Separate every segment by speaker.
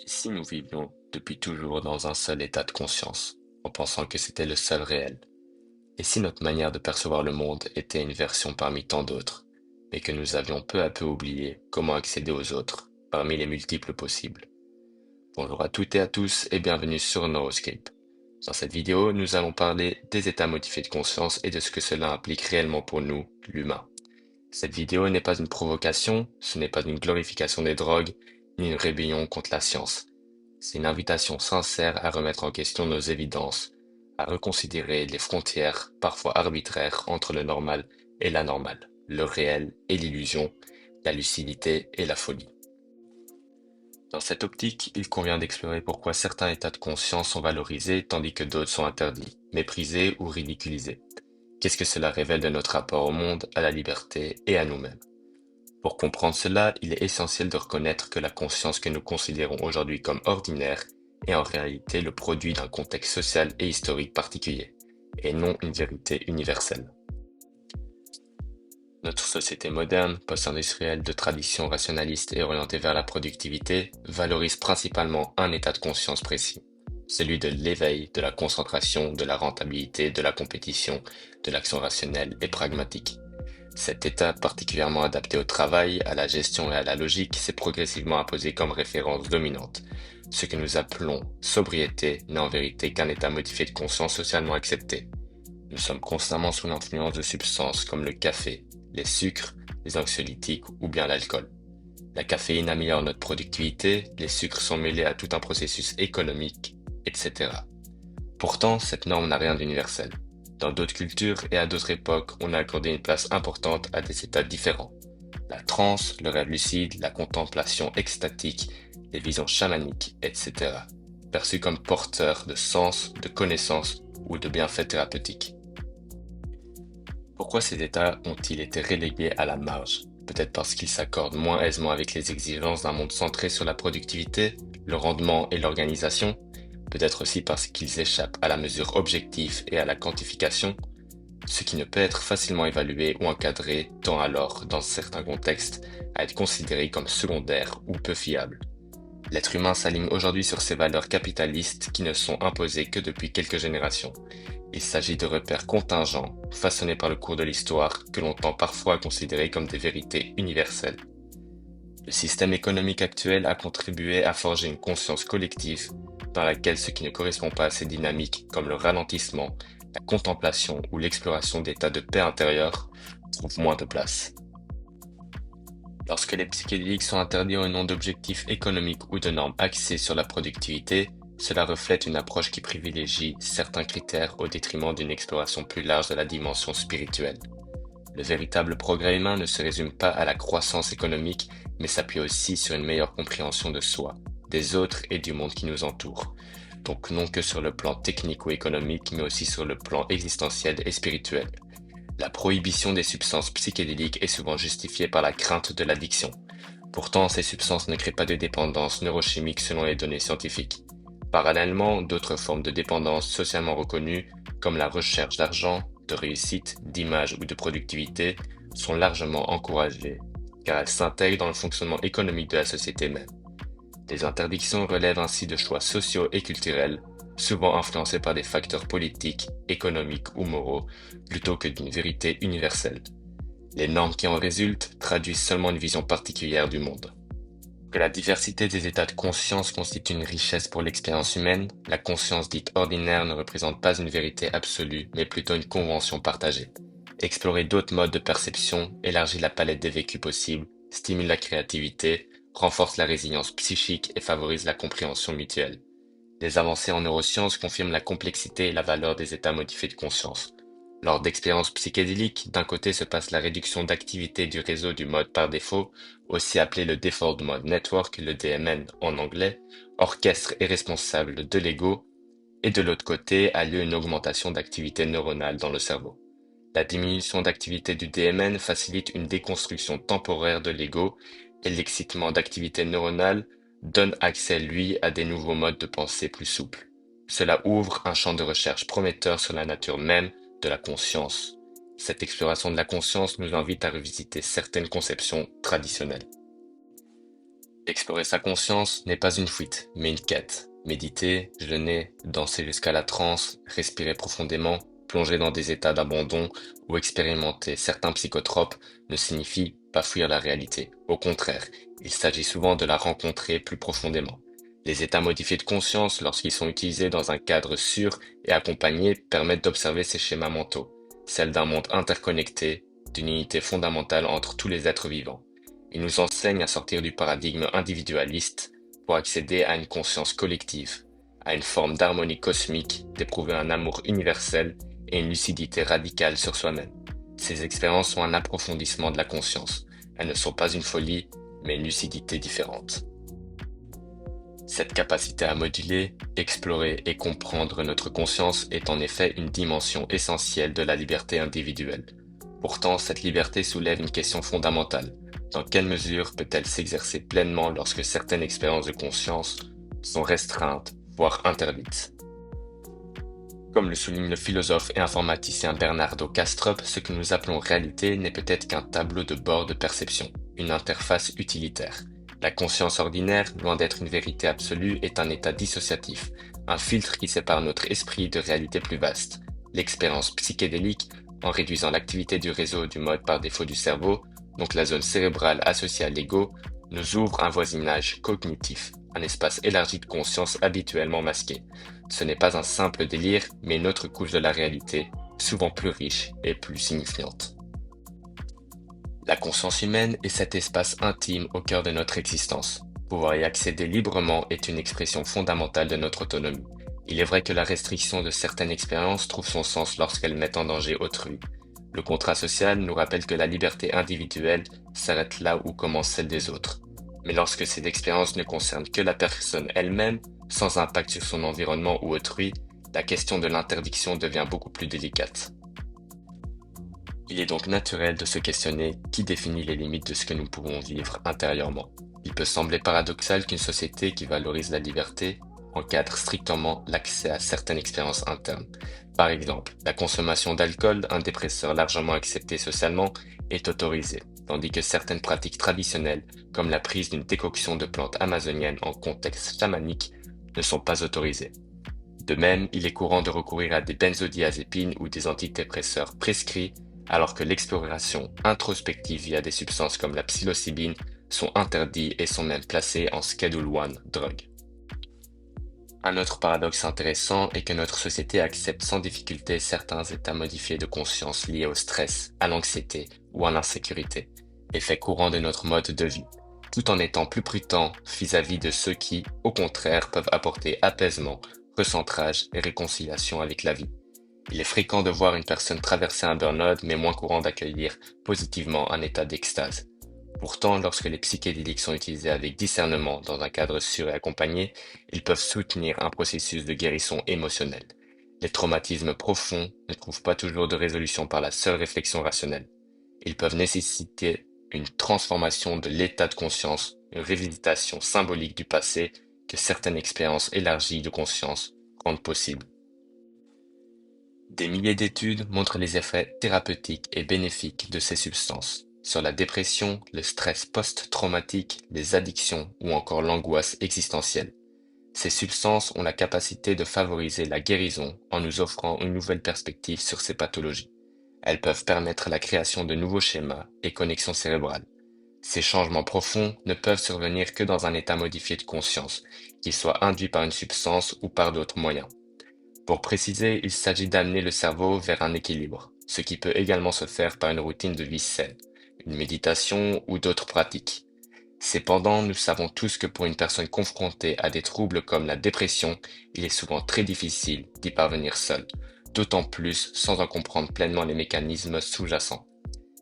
Speaker 1: Si nous vivions depuis toujours dans un seul état de conscience, en pensant que c'était le seul réel, et si notre manière de percevoir le monde était une version parmi tant d'autres, mais que nous avions peu à peu oublié comment accéder aux autres, parmi les multiples possibles. Bonjour à toutes et à tous et bienvenue sur Neuroscape. Dans cette vidéo, nous allons parler des états modifiés de conscience et de ce que cela implique réellement pour nous, l'humain. Cette vidéo n'est pas une provocation, ce n'est pas une glorification des drogues, ni une rébellion contre la science. C'est une invitation sincère à remettre en question nos évidences, à reconsidérer les frontières, parfois arbitraires, entre le normal et l'anormal, le réel et l'illusion, la lucidité et la folie. Dans cette optique, il convient d'explorer pourquoi certains états de conscience sont valorisés tandis que d'autres sont interdits, méprisés ou ridiculisés. Qu'est-ce que cela révèle de notre rapport au monde, à la liberté et à nous-mêmes? Pour comprendre cela, il est essentiel de reconnaître que la conscience que nous considérons aujourd'hui comme ordinaire est en réalité le produit d'un contexte social et historique particulier, et non une vérité universelle. Notre société moderne, post-industrielle de tradition rationaliste et orientée vers la productivité, valorise principalement un état de conscience précis, celui de l'éveil, de la concentration, de la rentabilité, de la compétition, de l'action rationnelle et pragmatique. Cet état particulièrement adapté au travail, à la gestion et à la logique s'est progressivement imposé comme référence dominante. Ce que nous appelons sobriété n'est en vérité qu'un état modifié de conscience socialement accepté. Nous sommes constamment sous l'influence de substances comme le café, les sucres, les anxiolytiques ou bien l'alcool. La caféine améliore notre productivité, les sucres sont mêlés à tout un processus économique, etc. Pourtant, cette norme n'a rien d'universel. Dans d'autres cultures et à d'autres époques, on a accordé une place importante à des états différents. La transe, le rêve lucide, la contemplation extatique, les visions chamaniques, etc. Perçus comme porteurs de sens, de connaissances ou de bienfaits thérapeutiques. Pourquoi ces états ont-ils été relégués à la marge? Peut-être parce qu'ils s'accordent moins aisément avec les exigences d'un monde centré sur la productivité, le rendement et l'organisation, peut-être aussi parce qu'ils échappent à la mesure objective et à la quantification, ce qui ne peut être facilement évalué ou encadré tend alors, dans certains contextes, à être considéré comme secondaire ou peu fiable. L'être humain s'aligne aujourd'hui sur ces valeurs capitalistes qui ne sont imposées que depuis quelques générations. Il s'agit de repères contingents, façonnés par le cours de l'histoire, que l'on tend parfois à considérer comme des vérités universelles. Le système économique actuel a contribué à forger une conscience collective dans laquelle ce qui ne correspond pas à ces dynamiques, comme le ralentissement, la contemplation ou l'exploration d'états de paix intérieure, trouve moins de place. Lorsque les psychédéliques sont interdits au nom d'objectifs économiques ou de normes axées sur la productivité, cela reflète une approche qui privilégie certains critères au détriment d'une exploration plus large de la dimension spirituelle. Le véritable progrès humain ne se résume pas à la croissance économique, mais s'appuie aussi sur une meilleure compréhension de soi, des autres et du monde qui nous entoure. Donc non que sur le plan technique ou économique, mais aussi sur le plan existentiel et spirituel. La prohibition des substances psychédéliques est souvent justifiée par la crainte de l'addiction. Pourtant, ces substances ne créent pas de dépendance neurochimique selon les données scientifiques. Parallèlement, d'autres formes de dépendance socialement reconnues, comme la recherche d'argent, de réussite, d'image ou de productivité, sont largement encouragées, car elles s'intègrent dans le fonctionnement économique de la société même. Les interdictions relèvent ainsi de choix sociaux et culturels, souvent influencés par des facteurs politiques, économiques ou moraux, plutôt que d'une vérité universelle. Les normes qui en résultent traduisent seulement une vision particulière du monde. Que la diversité des états de conscience constitue une richesse pour l'expérience humaine, la conscience dite ordinaire ne représente pas une vérité absolue, mais plutôt une convention partagée. Explorer d'autres modes de perception élargit la palette des vécus possibles, stimule la créativité, renforce la résilience psychique et favorise la compréhension mutuelle. Les avancées en neurosciences confirment la complexité et la valeur des états modifiés de conscience. Lors d'expériences psychédéliques, d'un côté se passe la réduction d'activité du réseau du mode par défaut, aussi appelé le Default Mode Network, le DMN en anglais, orchestre et responsable de l'ego, et de l'autre côté a lieu une augmentation d'activité neuronale dans le cerveau. La diminution d'activité du DMN facilite une déconstruction temporaire de l'ego et l'excitement d'activité neuronale donne accès, lui, à des nouveaux modes de pensée plus souples. Cela ouvre un champ de recherche prometteur sur la nature même de la conscience. Cette exploration de la conscience nous invite à revisiter certaines conceptions traditionnelles. Explorer sa conscience n'est pas une fuite, mais une quête. Méditer, jeûner, danser jusqu'à la transe, respirer profondément, plonger dans des états d'abandon ou expérimenter certains psychotropes ne signifie pas fuir la réalité. Au contraire, il s'agit souvent de la rencontrer plus profondément. Les états modifiés de conscience, lorsqu'ils sont utilisés dans un cadre sûr et accompagné, permettent d'observer ces schémas mentaux, celles d'un monde interconnecté, d'une unité fondamentale entre tous les êtres vivants. Il nous enseigne à sortir du paradigme individualiste pour accéder à une conscience collective, à une forme d'harmonie cosmique, d'éprouver un amour universel et une lucidité radicale sur soi-même. Ces expériences sont un approfondissement de la conscience. Elles ne sont pas une folie, mais une lucidité différente. Cette capacité à moduler, explorer et comprendre notre conscience est en effet une dimension essentielle de la liberté individuelle. Pourtant, cette liberté soulève une question fondamentale. Dans quelle mesure peut-elle s'exercer pleinement lorsque certaines expériences de conscience sont restreintes, voire interdites? Comme le souligne le philosophe et informaticien Bernardo Kastrup, ce que nous appelons réalité n'est peut-être qu'un tableau de bord de perception, une interface utilitaire. La conscience ordinaire, loin d'être une vérité absolue, est un état dissociatif, un filtre qui sépare notre esprit de réalités plus vastes. L'expérience psychédélique, en réduisant l'activité du réseau du mode par défaut du cerveau, donc la zone cérébrale associée à l'ego, nous ouvre un voisinage cognitif, un espace élargi de conscience habituellement masqué. Ce n'est pas un simple délire, mais une autre couche de la réalité, souvent plus riche et plus signifiante. La conscience humaine est cet espace intime au cœur de notre existence. Pouvoir y accéder librement est une expression fondamentale de notre autonomie. Il est vrai que la restriction de certaines expériences trouve son sens lorsqu'elles mettent en danger autrui. Le contrat social nous rappelle que la liberté individuelle s'arrête là où commence celle des autres. Mais lorsque ces expériences ne concernent que la personne elle-même, sans impact sur son environnement ou autrui, la question de l'interdiction devient beaucoup plus délicate. Il est donc naturel de se questionner qui définit les limites de ce que nous pouvons vivre intérieurement. Il peut sembler paradoxal qu'une société qui valorise la liberté encadre strictement l'accès à certaines expériences internes. Par exemple, la consommation d'alcool, un dépresseur largement accepté socialement, est autorisée, tandis que certaines pratiques traditionnelles, comme la prise d'une décoction de plantes amazoniennes en contexte chamanique, ne sont pas autorisées. De même, il est courant de recourir à des benzodiazépines ou des antidépresseurs prescrits, alors que l'exploration introspective via des substances comme la psilocybine sont interdits et sont même placés en Schedule 1 drogue. Un autre paradoxe intéressant est que notre société accepte sans difficulté certains états modifiés de conscience liés au stress, à l'anxiété ou à l'insécurité, effet courant de notre mode de vie, tout en étant plus prudent vis-à-vis de ceux qui, au contraire, peuvent apporter apaisement, recentrage et réconciliation avec la vie. Il est fréquent de voir une personne traverser un burn-out, mais moins courant d'accueillir positivement un état d'extase. Pourtant, lorsque les psychédéliques sont utilisés avec discernement dans un cadre sûr et accompagné, ils peuvent soutenir un processus de guérison émotionnelle. Les traumatismes profonds ne trouvent pas toujours de résolution par la seule réflexion rationnelle. Ils peuvent nécessiter une transformation de l'état de conscience, une révisitation symbolique du passé que certaines expériences élargies de conscience rendent possible. Des milliers d'études montrent les effets thérapeutiques et bénéfiques de ces substances sur la dépression, le stress post-traumatique, les addictions ou encore l'angoisse existentielle. Ces substances ont la capacité de favoriser la guérison en nous offrant une nouvelle perspective sur ces pathologies. Elles peuvent permettre la création de nouveaux schémas et connexions cérébrales. Ces changements profonds ne peuvent survenir que dans un état modifié de conscience, qu'il soit induit par une substance ou par d'autres moyens. Pour préciser, il s'agit d'amener le cerveau vers un équilibre, ce qui peut également se faire par une routine de vie saine, une méditation ou d'autres pratiques. Cependant, nous savons tous que pour une personne confrontée à des troubles comme la dépression, il est souvent très difficile d'y parvenir seul, d'autant plus sans en comprendre pleinement les mécanismes sous-jacents.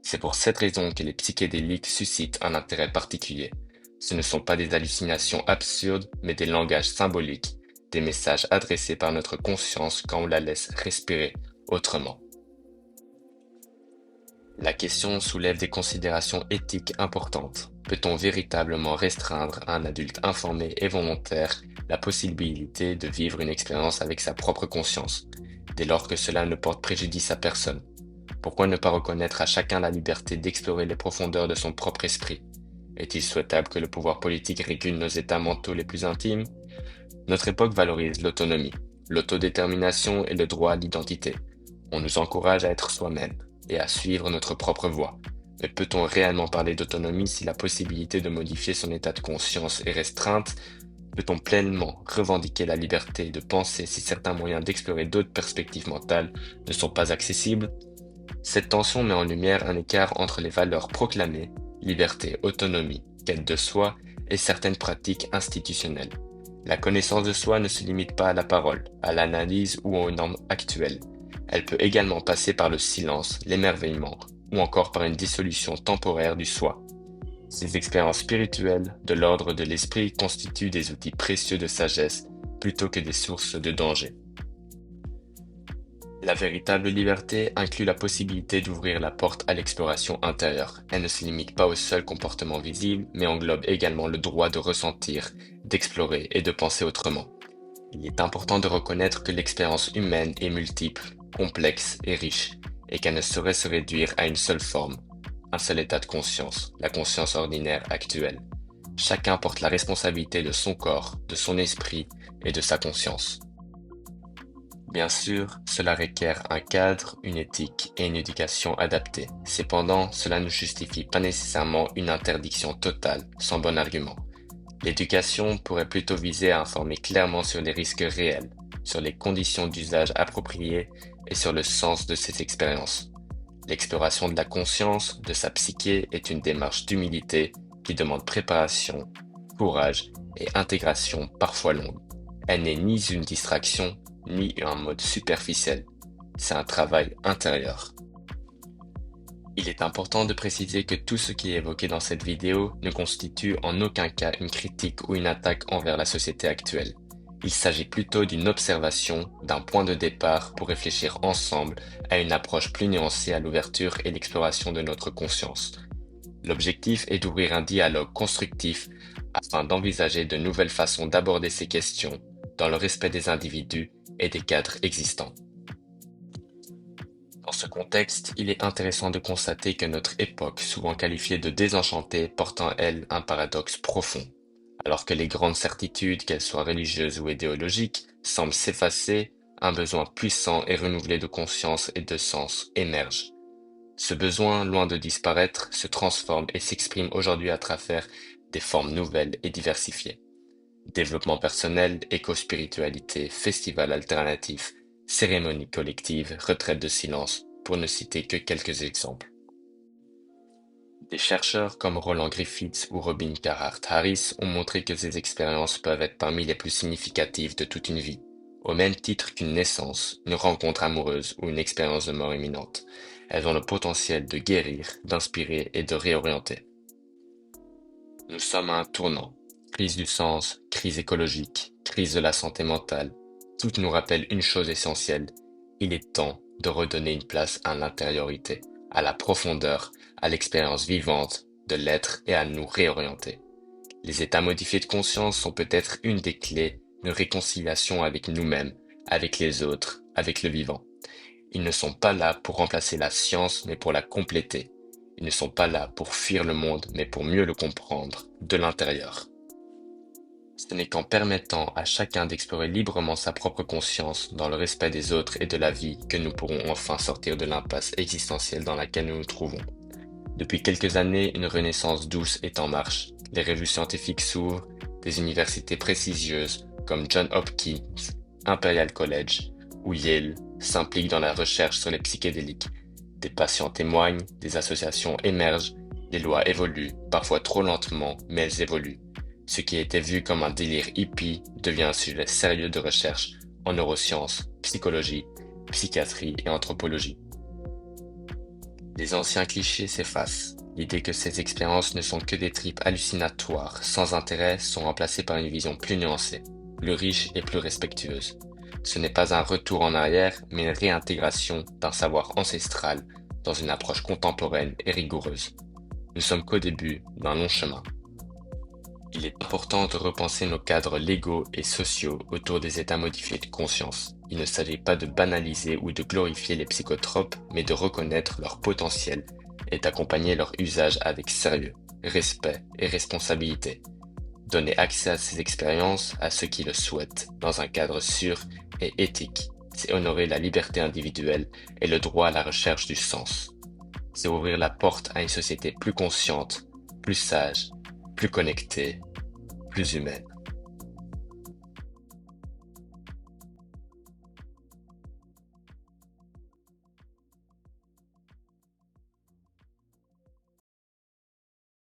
Speaker 1: C'est pour cette raison que les psychédéliques suscitent un intérêt particulier. Ce ne sont pas des hallucinations absurdes, mais des langages symboliques, des messages adressés par notre conscience quand on la laisse respirer autrement. La question soulève des considérations éthiques importantes. Peut-on véritablement restreindre à un adulte informé et volontaire la possibilité de vivre une expérience avec sa propre conscience, dès lors que cela ne porte préjudice à personne? Pourquoi ne pas reconnaître à chacun la liberté d'explorer les profondeurs de son propre esprit? Est-il souhaitable que le pouvoir politique régule nos états mentaux les plus intimes? Notre époque valorise l'autonomie, l'autodétermination et le droit à l'identité. On nous encourage à être soi-même et à suivre notre propre voie. Mais peut-on réellement parler d'autonomie si la possibilité de modifier son état de conscience est restreinte? Peut-on pleinement revendiquer la liberté de penser si certains moyens d'explorer d'autres perspectives mentales ne sont pas accessibles? Cette tension met en lumière un écart entre les valeurs proclamées, liberté, autonomie, quête de soi, et certaines pratiques institutionnelles. La connaissance de soi ne se limite pas à la parole, à l'analyse ou aux normes actuelles. Elle peut également passer par le silence, l'émerveillement, ou encore par une dissolution temporaire du soi. Ces expériences spirituelles de l'ordre de l'esprit constituent des outils précieux de sagesse plutôt que des sources de danger. La véritable liberté inclut la possibilité d'ouvrir la porte à l'exploration intérieure. Elle ne se limite pas aux seuls comportements visibles, mais englobe également le droit de ressentir, d'explorer et de penser autrement. Il est important de reconnaître que l'expérience humaine est multiple, complexe et riche, et qu'elle ne saurait se réduire à une seule forme, un seul état de conscience, la conscience ordinaire actuelle. Chacun porte la responsabilité de son corps, de son esprit et de sa conscience. Bien sûr, cela requiert un cadre, une éthique et une éducation adaptée. Cependant, cela ne justifie pas nécessairement une interdiction totale, sans bon argument. L'éducation pourrait plutôt viser à informer clairement sur les risques réels, sur les conditions d'usage appropriées et sur le sens de ces expériences. L'exploration de la conscience, de sa psyché, est une démarche d'humilité qui demande préparation, courage et intégration parfois longue. Elle n'est ni une distraction, ni un mode superficiel. C'est un travail intérieur. Il est important de préciser que tout ce qui est évoqué dans cette vidéo ne constitue en aucun cas une critique ou une attaque envers la société actuelle. Il s'agit plutôt d'une observation, d'un point de départ pour réfléchir ensemble à une approche plus nuancée à l'ouverture et l'exploration de notre conscience. L'objectif est d'ouvrir un dialogue constructif afin d'envisager de nouvelles façons d'aborder ces questions dans le respect des individus et des cadres existants. Dans ce contexte, il est intéressant de constater que notre époque, souvent qualifiée de désenchantée, porte en elle un paradoxe profond. Alors que les grandes certitudes, qu'elles soient religieuses ou idéologiques, semblent s'effacer, un besoin puissant et renouvelé de conscience et de sens émerge. Ce besoin, loin de disparaître, se transforme et s'exprime aujourd'hui à travers des formes nouvelles et diversifiées. Développement personnel, éco-spiritualité, festival alternatif, cérémonies collectives, retraite de silence, pour ne citer que quelques exemples. Des chercheurs comme Roland Griffiths ou Robin Carhart Harris ont montré que ces expériences peuvent être parmi les plus significatives de toute une vie, au même titre qu'une naissance, une rencontre amoureuse ou une expérience de mort imminente. Elles ont le potentiel de guérir, d'inspirer et de réorienter. Nous sommes à un tournant. Crise du sens, crise écologique, crise de la santé mentale. Toutes nous rappellent une chose essentielle. Il est temps de redonner une place à l'intériorité, à la profondeur, à l'expérience vivante de l'être et à nous réorienter. Les états modifiés de conscience sont peut-être une des clés de réconciliation avec nous-mêmes, avec les autres, avec le vivant. Ils ne sont pas là pour remplacer la science, mais pour la compléter. Ils ne sont pas là pour fuir le monde, mais pour mieux le comprendre de l'intérieur. Ce n'est qu'en permettant à chacun d'explorer librement sa propre conscience dans le respect des autres et de la vie que nous pourrons enfin sortir de l'impasse existentielle dans laquelle nous nous trouvons. Depuis quelques années, une renaissance douce est en marche. Les revues scientifiques s'ouvrent, des universités prestigieuses comme Johns Hopkins, Imperial College ou Yale s'impliquent dans la recherche sur les psychédéliques. Des patients témoignent, des associations émergent, les lois évoluent, parfois trop lentement, mais elles évoluent. Ce qui était vu comme un délire hippie devient un sujet sérieux de recherche en neurosciences, psychologie, psychiatrie et anthropologie. Les anciens clichés s'effacent. L'idée que ces expériences ne sont que des tripes hallucinatoires, sans intérêt, sont remplacées par une vision plus nuancée, plus riche et plus respectueuse. Ce n'est pas un retour en arrière, mais une réintégration d'un savoir ancestral dans une approche contemporaine et rigoureuse. Nous sommes qu'au début d'un long chemin. Il est important de repenser nos cadres légaux et sociaux autour des états modifiés de conscience. Il ne s'agit pas de banaliser ou de glorifier les psychotropes, mais de reconnaître leur potentiel et d'accompagner leur usage avec sérieux, respect et responsabilité. Donner accès à ces expériences à ceux qui le souhaitent dans un cadre sûr et éthique, c'est honorer la liberté individuelle et le droit à la recherche du sens. C'est ouvrir la porte à une société plus consciente, plus sage, plus connectée, plus humaine.